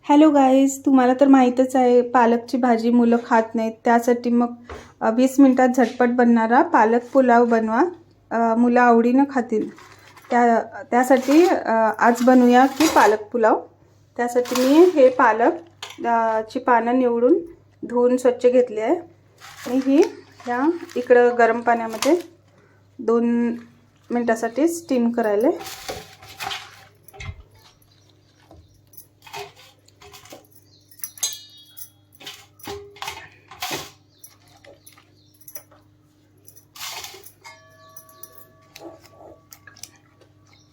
Hello guys, तुम्हाला तर माहीतच आहे पालकची भाजी मुलं खात नाहीत. त्यासाठी मग 20 मिनिटात झटपट बनणारा पालक पुलाव बनवा. मुलं आवडीनं खातील. त्यासाठी आज बनवूया की पालक पुलाव. त्यासाठी मी हे पालक ची पानं निवडून धुवून स्वच्छ घेतली आहे आणि ही इकडं गरम पाण्यामध्ये 2 मिनिटासाठी स्टीम करायला.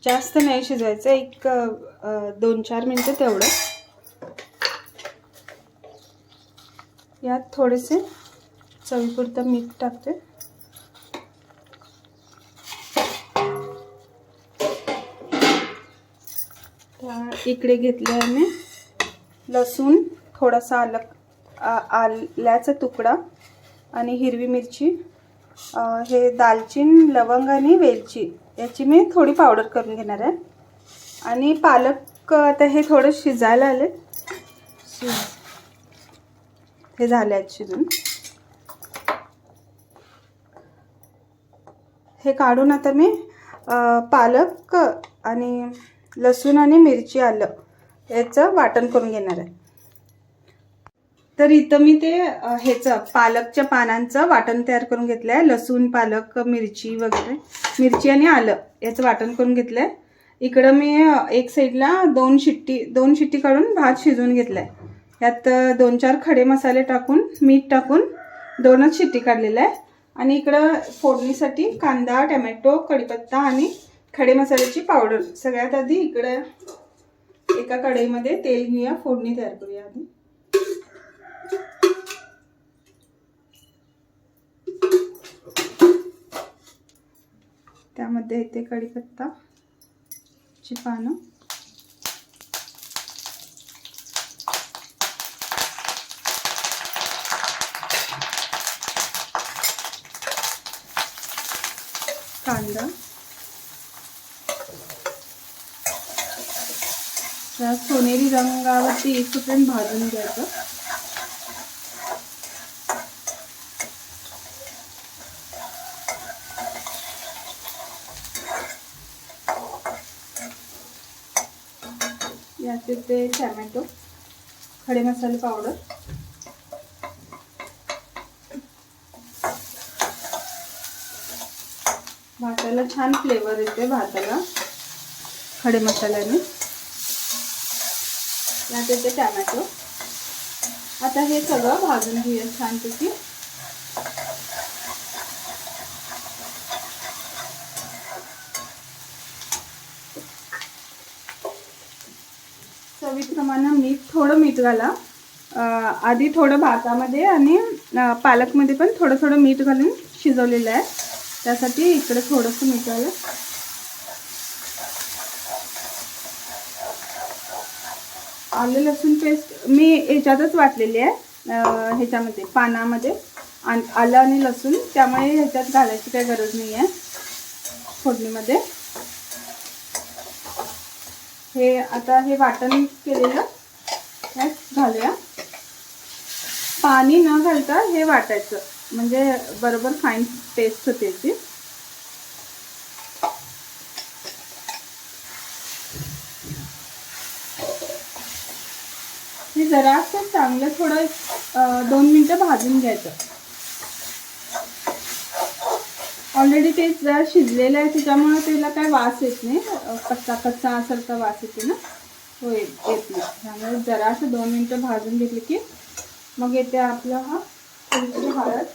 जास्त नाही शिजवायचं, एक 2-4 मिनिटं तेवढं. यात थोडेसे चवीपुरतं मीठ टाकते. इकडे घेतले आहे लसूण, थोडासा आल्याचा तुकडा आणि हिरवी मिरची, हे दालचीन, लवंग आणि वेलची याची मी थोडी पावडर करून घेणार आहे. आणि पालक आता हे थोडं शिजायला आले, हे झाले आहेत शिजून. हे काढून आता मी पालक आणि लसूण आणि मिरची, आलं याचं वाटण करून घेणार आहे. तर इथं मी ते पालकच्या पानांचं वाटण तयार करून घेतलं आहे. लसूण, पालक, मिरची वगैरे, मिरची आणि आलं याचं वाटण करून घेतलं आहे. इकडं मी एक साईडला 2 शिट्टी काढून भात शिजवून घेतला आहे. यात 2-4 खडे मसाले टाकून, मीठ टाकून 2च शिट्टी काढलेल्या आहे. आणि इकडं फोडणीसाठी कांदा, टमॅटो, कढीपत्ता आणि खडे मसाल्याची पावडर. सगळ्यात आधी इकडं एका कढईमध्ये तेल घेऊया, फोडणी तयार करूया आधी. त्यामध्ये येते कढीपत्ताची पानं, कांदा, सोनेरी रंगावरती येईपर्यंत भाजून घ्यायचं. यात येते टमॅटो, खडे मसाले पावडर, भाताला छान फ्लेवर येते भाताला खडे मसाल्याने. यात येते टमॅटो. आता हे सगळं भाजून घेऊया छानपैकी. चवीप्रमाणे थोडं मीठ घाला. आधी थोडं भातामध्ये आणि पालकमध्ये पण थोडं मीठ घालून शिजवलेलं आहे. त्यासाठी इकडे थोडंसं मीठ घाला. आलं लसूण पेस्ट मी ह्याच्यातच वाटलेली आहे, ह्याच्यामध्ये पानामध्ये आलं आणि लसूण, त्यामुळे ह्याच्यात घालायची काही गरज नाही आहे फोडणीमध्ये. हे आता हे वाटण केलेलं यात घालूया. पाणी न घालता हे वाटायचं, म्हणजे बरोबर फाईन पेस्ट होते याची. हे जरासं चांगलं थोडं 2 मिनिटं भाजून घ्यायचं. ऑलरेडी ते जरा शिजलेलं आहे, त्याच्यामुळे त्याला काय वास येत नाही, कच्चा सारखा वास येते ना, तो येत नाही. त्यामुळे जरासं 2 मिनिटं भाजून घेतले की मग येते आपला थोडीशी हळद,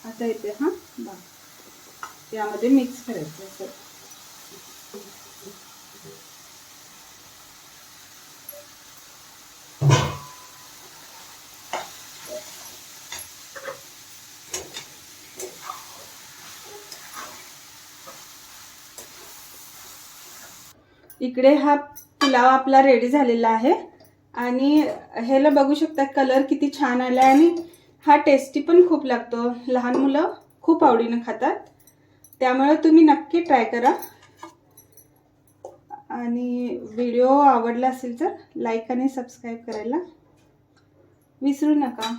आता येते यामध्ये मिक्स करायचं. इकडे हा पुलाव आपला रेडी झालेला आहे आणि ह्याला बघू शकता कलर किती छान आला आणि हा टेस्टी पण खूप लागतो. लहान मुलं खूप आवडीने खातात. त्यामुळे तुम्ही नक्की ट्राय करा आणि व्हिडिओ आवडला असेल तर लाईक आणि सबस्क्राईब करायला विसरू नका.